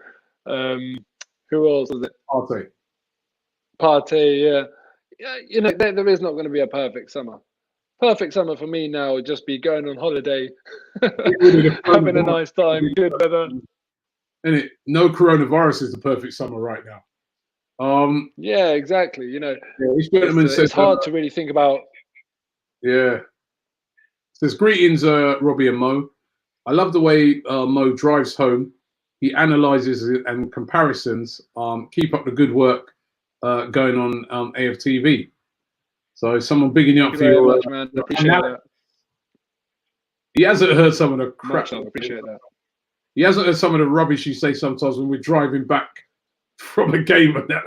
who else was it? Partey, yeah. You know, there is not going to be a perfect summer. Perfect summer for me now would just be going on holiday, having a nice time, good weather. And no coronavirus is the perfect summer right now. Yeah, exactly. You know, it's hard to really think about. Yeah. Says greetings, Robbie and Mo. I love the way Mo drives home. He analyzes and comparisons. Keep up the good work going on AFTV. So someone bigging you up for your much, man. Appreciate that. He hasn't heard some of the crap. I appreciate that. He hasn't heard some of the rubbish you say sometimes when we're driving back from a game and that.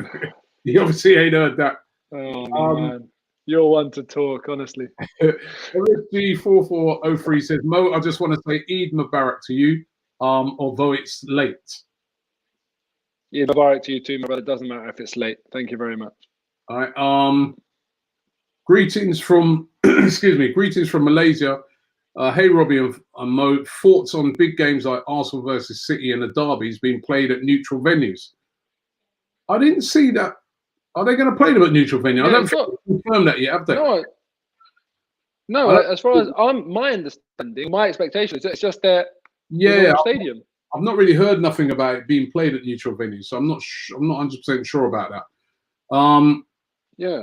He obviously ain't heard that. Oh man. You're one to talk, honestly. MSG4403 says, Mo, I just want to say Eid Mubarak to you, although it's late. Eid Mubarak to you too, my brother. It doesn't matter if it's late. Thank you very much. All right. Greetings from excuse me. Greetings from Malaysia. Hey Robbie and Mo, thoughts on big games like Arsenal versus City and the derbies being played at neutral venues? I didn't see that. Are they going to play them at neutral venue? I don't think they've confirmed that yet, have they? No, as far as my understanding, my expectation is it's just their stadium. I've not really heard nothing about it being played at neutral venues, so I'm not 100% sure about that. Yeah.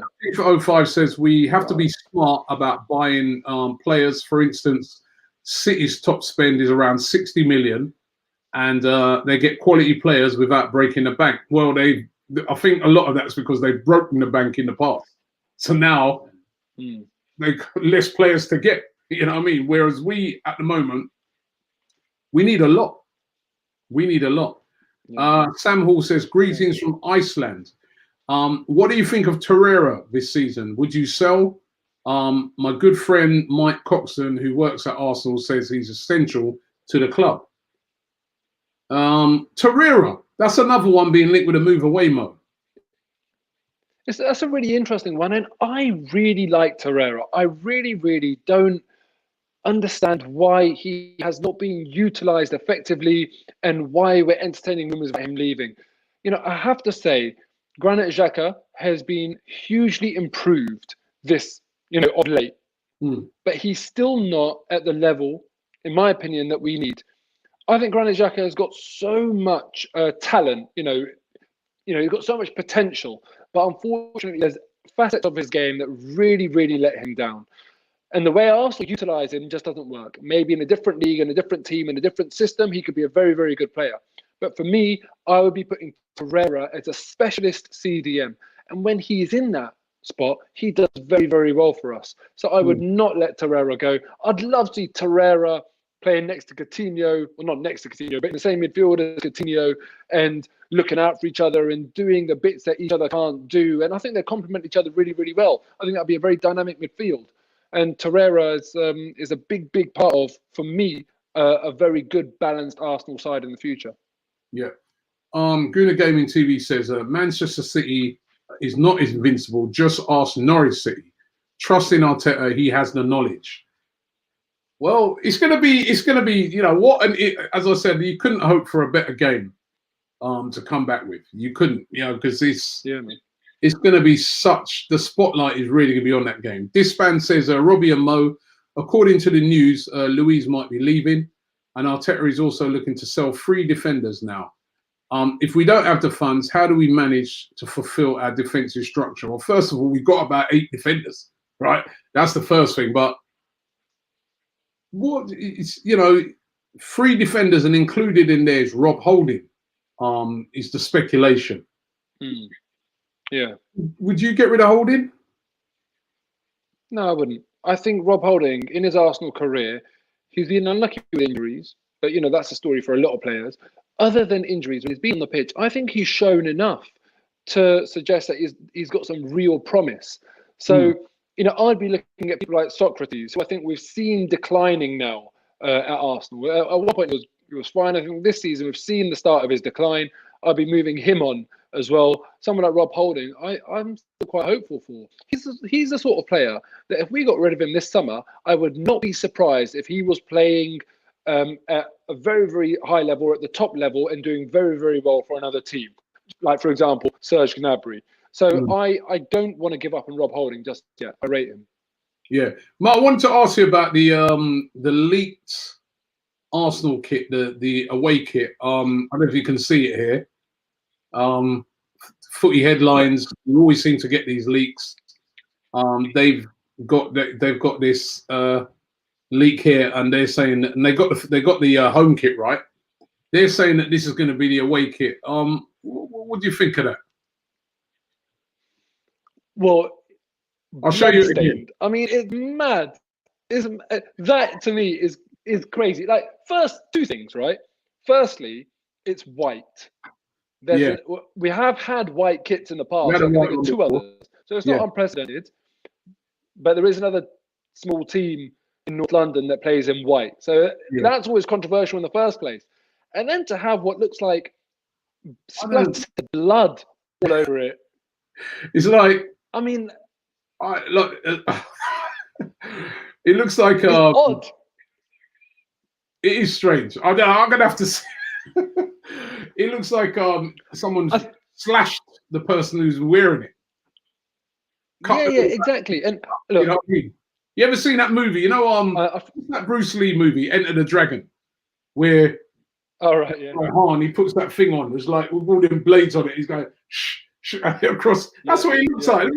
05 says we have to be smart about buying players. For instance, City's top spend is around 60 million, and they get quality players without breaking the bank. Well, I think a lot of that's because they've broken the bank in the past. So now they've got less players to get. You know what I mean? Whereas we, at the moment, we need a lot. We need a lot. Yeah. Sam Hall says, greetings from Iceland. What do you think of Torreira this season? Would you sell? My good friend Mike Coxon, who works at Arsenal, says he's essential to the club. Torreira, that's another one being linked with a move away, Mo. That's a really interesting one, and I really like Torreira. I really, really don't understand why he has not been utilised effectively and why we're entertaining rumours about him leaving. You know, I have to say, Granit Xhaka has been hugely improved of late, but he's still not at the level, in my opinion, that we need. I think Granit Xhaka has got so much talent, he's got so much potential, but unfortunately there's facets of his game that really, really let him down. And the way Arsenal utilise him just doesn't work. Maybe in a different league, in a different team, in a different system, he could be a very, very good player. But for me, I would be putting Torreira as a specialist CDM. And when he's in that spot, he does very, very well for us. So I would not let Torreira go. I'd love to see Torreira playing next to Coutinho, well, not next to Coutinho, but in the same midfield as Coutinho, and looking out for each other and doing the bits that each other can't do. And I think they complement each other really, really well. I think that'd be a very dynamic midfield. And Torreira is a big, big part of, for me, a very good, balanced Arsenal side in the future. Yeah. Guna Gaming TV says Manchester City is not invincible. Just ask Norwich City. Trust in Arteta. He has the knowledge. Well, it's going to be, as I said, you couldn't hope for a better game to come back with. You couldn't, because it's going to be the spotlight is really going to be on that game. Disband says, Robbie and Mo, according to the news, Louise might be leaving, and Arteta is also looking to sell 3 defenders now. If we don't have the funds, how do we manage to fulfill our defensive structure? Well, first of all, we've got about 8 defenders, right? That's the first thing. But what is, 3 defenders, and included in there is Rob Holding, is the speculation. Yeah. Would you get rid of Holding? No, I wouldn't. I think Rob Holding, in his Arsenal career, he's been unlucky with injuries, but that's a story for a lot of players. Other than injuries, when he's been on the pitch, I think he's shown enough to suggest that he's got some real promise. So, I'd be looking at people like Socrates, who I think we've seen declining now at Arsenal. At one point, he was fine. I think this season we've seen the start of his decline. I'd be moving him on as well. Someone like Rob Holding, I'm still quite hopeful for. He's the sort of player that if we got rid of him this summer, I would not be surprised if he was playing at a very, very high level, or at the top level, and doing very, very well for another team. Like, for example, Serge Gnabry. So I don't want to give up on Rob Holding just yet. I rate him. Yeah. Mark, I wanted to ask you about the leaked Arsenal kit, the away kit. I don't know if you can see it here. Footy headlines. You always seem to get these leaks. They've got this leak here, and they're saying that, and they got the home kit, right? They're saying that this is going to be the away kit. What do you think of that? Well, I'll show you again. I mean, it's mad. That to me is crazy. Like, first, 2 things, right? Firstly, it's white. We have had white kits in the past. I think of 2 others, so it's not unprecedented. But there is another small team in North London that plays in white, so that's always controversial in the first place. And then to have what looks like splattered blood all over it. It's like, I mean, Look, it looks like It's odd. It is strange. I'm gonna have to say. It looks like someone slashed the person who's wearing it. Yeah, exactly. And look, you know what I mean? You ever seen that movie? You know, that Bruce Lee movie, Enter the Dragon, where Han, he puts that thing on. There's like with all them blades on it. He's going shh across. That's what he looks like.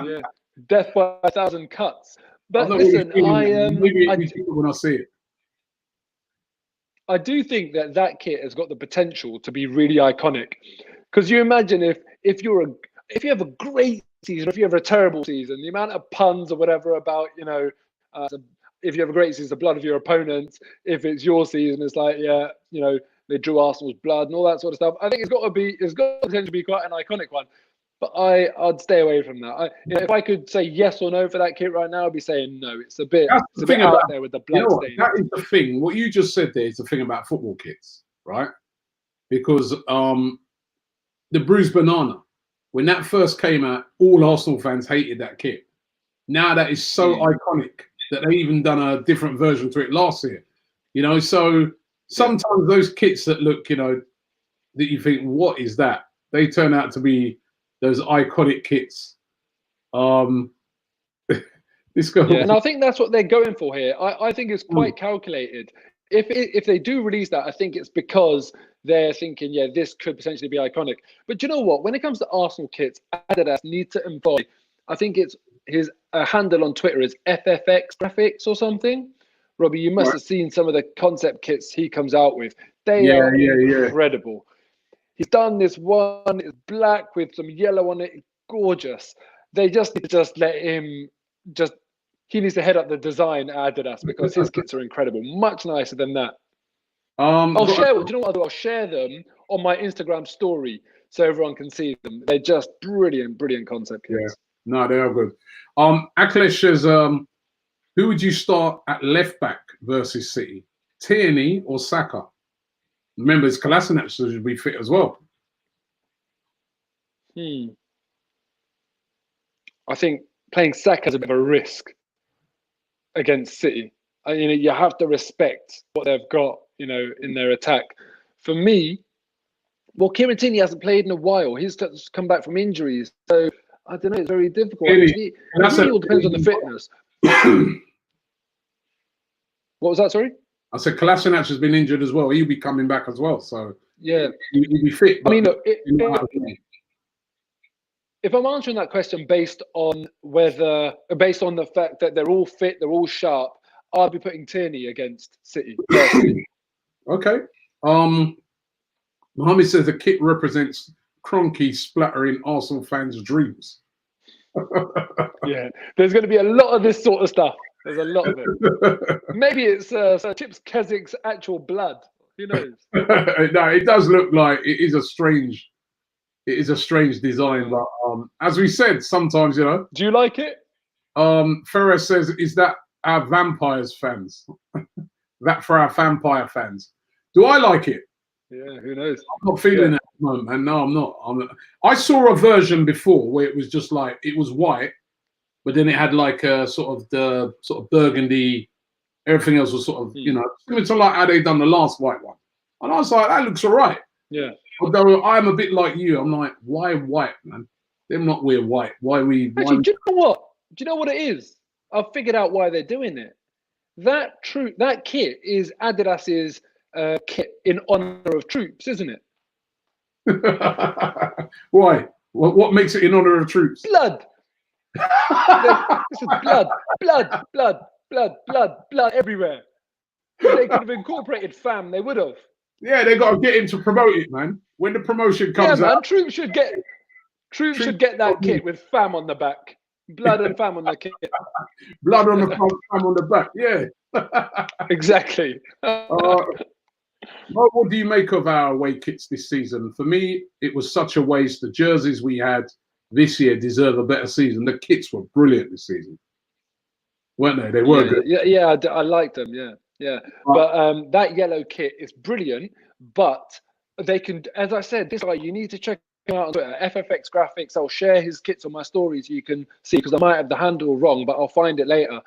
Yeah, death by 1,000 cuts. But listen, when I see it. I do think that kit has got the potential to be really iconic, because you imagine if you have a great season, if you have a terrible season, the amount of puns or whatever about if you have a great season, the blood of your opponents. If it's your season, it's like they drew Arsenal's blood and all that sort of stuff. I think it's got the potential to be quite an iconic one. But I'd stay away from that. If I could say yes or no for that kit right now, I'd be saying no. It's a bit out there with the blood stain. That is the thing. What you just said there is the thing about football kits, right? Because the bruised banana, when that first came out, all Arsenal fans hated that kit. Now that is so iconic that they even done a different version to it last year. So sometimes those kits that look, that you think, what is that? They turn out to be those iconic kits. This guy, and I think that's what they're going for here. I think it's quite calculated. If they do release that, I think it's because they're thinking, this could potentially be iconic. But do you know what? When it comes to Arsenal kits, Adidas need to employ. I think it's his handle on Twitter is FFX Graphics or something. Robbie, you must have seen some of the concept kits he comes out with. They are incredible. He's done this one, it's black with some yellow on it, gorgeous. They just need to let him he needs to head up the design at Adidas, because his kits are incredible, much nicer than that. I'll share them on my Instagram story so everyone can see them. They're just brilliant concept kits. Yeah. No, they are good. Akhilesh says, who would you start at left back versus City? Tierney or Saka? Remember, it's Kolasinac should be fit as well. I think playing Saka is a bit of a risk against City. You have to respect what they've got, in their attack. For me, Kieran Tierney hasn't played in a while. He's just come back from injuries, so I don't know. It's very difficult. It really all depends on the fitness. What was that? Sorry. I said Kolasinac has been injured as well. He'll be coming back as well. So he'll be fit. I mean, look, if I'm answering that question based on the fact that they're all fit, they're all sharp, I'd be putting Tierney against City. Okay. Mohammed says the kit represents Kroenke splattering Arsenal fans' dreams. There's going to be a lot of this sort of stuff. There's a lot of it. Maybe it's Sir Chips Kezzik's actual blood. Who knows? No, it does look like it is a strange design. But as we said, sometimes Do you like it? Ferrer says, "Is that our vampires fans? That for our vampire fans? Do I like it? Yeah, who knows? I'm not feeling it at the moment, and no, I'm not. I saw a version before where it was just like it was white, but then it had like a sort of burgundy. Everything else was sort of similar to like how they done the last white one, and I was like, that looks all right. Yeah. Although I'm a bit like you, I'm like, why white, man? They're not wear white. Why we? Actually, do you know what? Do you know what it is? I've figured out why they're doing it. That kit is Adidas's kit in honor of troops, isn't it? Why? What makes it in honor of troops? Blood. This is blood everywhere. If they could have incorporated fam, they would have. Yeah, they got to get him to promote it, man. When the promotion comes out, troops should get that kit with fam on the back, blood and fam on the kit. Blood on the front, fam on the back. Yeah, exactly. What do you make of our away kits this season? For me, it was such a waste. The jerseys we had this year deserve a better season. The kits were brilliant this season, weren't they? They were good. Yeah, I liked them. Yeah. But that yellow kit is brilliant. But they can, as I said, this guy, you need to check out on Twitter, FFX Graphics. I'll share his kits on my stories so you can see, because I might have the handle wrong, but I'll find it later.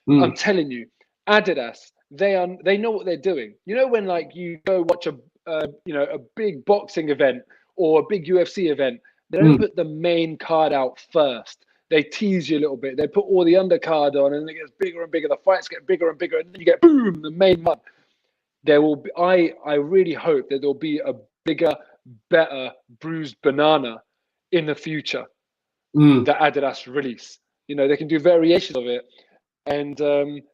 I'm telling you, Adidas, they know what they're doing. You know, when like you go watch a big boxing event or a big UFC event, they don't put the main card out first. They tease you a little bit. They put all the undercard on, and it gets bigger and bigger. The fights get bigger and bigger, and then you get boom, the main one. There will be. I really hope that there'll be a bigger, better bruised banana in the future that Adidas release. You know, they can do variations of it, and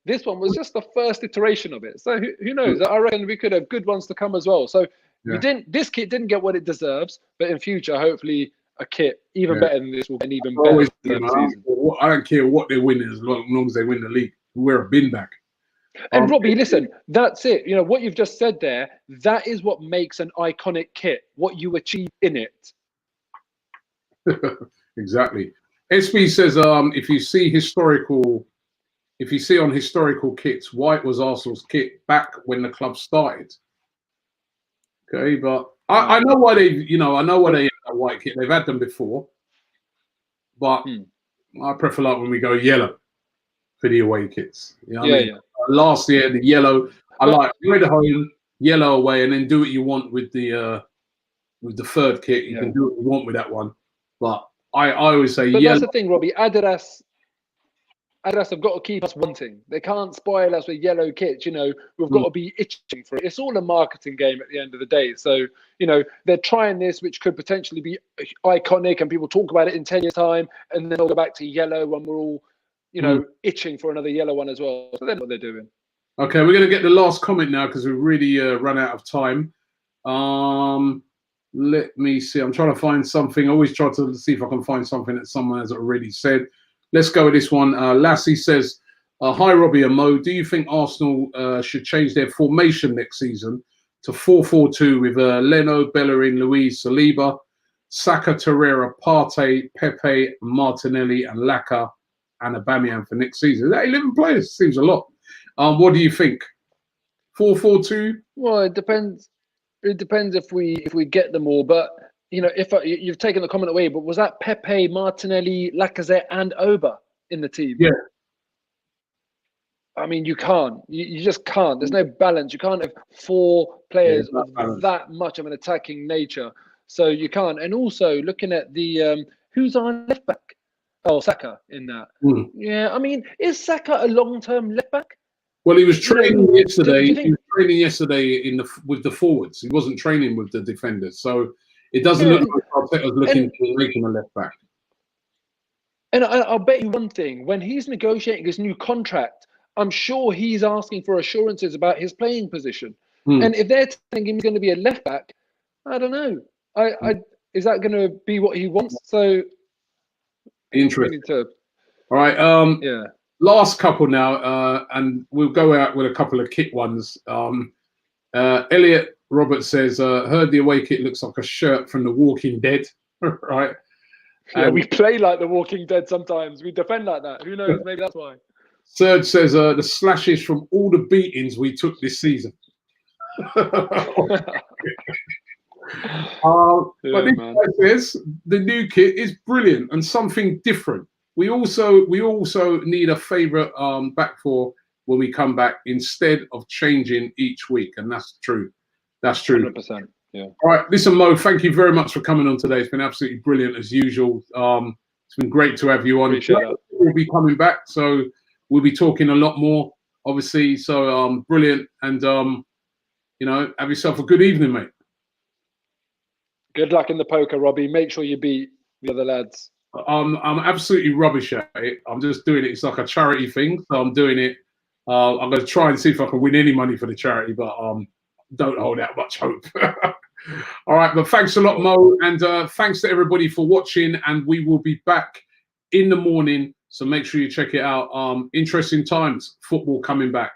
this one was just the first iteration of it. So who knows? I reckon we could have good ones to come as well. So this kit didn't get what it deserves, but in future, hopefully, a kit even better than this will get an even better season. I don't care what they win as long as they win the league. Wear a bin bag. And Robbie, listen, that's it. You know what you've just said there. That is what makes an iconic kit. What you achieve in it. Exactly. SB says, if you see on historical kits, white was Arsenal's kit back when the club started. Okay, but I know why they have white kit. They've had them before, but I prefer like when we go yellow for the away kits. You know what I mean? Last year the yellow, I like red home, yellow away, and then do what you want with the third kit. You can do what you want with that one, but I always say yellow. That's the thing, Robbie. Adidas have got to keep us wanting. They can't spoil us with yellow kits. You know, we've got to be itching for it. It's all a marketing game at the end of the day. So, you know, they're trying this, which could potentially be iconic, and people talk about it in 10 years' time, and then they'll go back to yellow when we're all, you know, itching for another yellow one as well. So that's what they're doing. Okay, we're going to get the last comment now because we've really run out of time. Let me see. I'm trying to find something. I always try to see if I can find something that someone has already said. Let's go with this one. Lassie says, hi, Robbie and Mo. Do you think Arsenal should change their formation next season to 4-4-2 with Leno, Bellerin, Luiz, Saliba, Saka, Torreira, Partey, Pepe, Martinelli, and Laka, and Aubameyang for next season? That 11 players seems a lot. What do you think? 4-4-2? Well, it depends. It depends if we get them all. But you know, you've taken the comment away, but was that Pepe, Martinelli, Lacazette, and Oba in the team? Yeah. I mean, you can't. You just can't. There's no balance. You can't have four players of that much of an attacking nature. So you can't. And also looking at the who's our left back? Oh, Saka in that. Yeah, I mean, is Saka a long-term left back? Well, he was training yesterday. He was training yesterday with the forwards. He wasn't training with the defenders. So it doesn't look like Arteta's looking to make him a left back. And I'll bet you one thing: when he's negotiating his new contract, I'm sure he's asking for assurances about his playing position. And if they're telling him he's going to be a left back, I don't know. Is that going to be what he wants? So interesting. All right. Yeah. Last couple now, and we'll go out with a couple of kit ones. Elliot Roberts says, heard the away kit looks like a shirt from The Walking Dead. Right. Yeah, we play like The Walking Dead sometimes. We defend like that. Who knows? Maybe that's why. Serge says, the slashes from all the beatings we took this season. But this guy says the new kit is brilliant and something different. We also need a favourite back four when we come back instead of changing each week, and that's true. That's true. 100%. Yeah. All right, listen, Mo, thank you very much for coming on today. It's been absolutely brilliant as usual. It's been great to have you on. We'll be coming back, so we'll be talking a lot more, obviously. So brilliant, and you know, have yourself a good evening, mate. Good luck in the poker, Robbie. Make sure you beat the other lads. I'm absolutely rubbish at it. I'm just doing it. It's like a charity thing, so I'm doing it. I'm going to try and see if I can win any money for the charity, but don't hold out much hope. All right, but thanks a lot, Mo, and thanks to everybody for watching. And we will be back in the morning, so make sure you check it out. Interesting times, football coming back.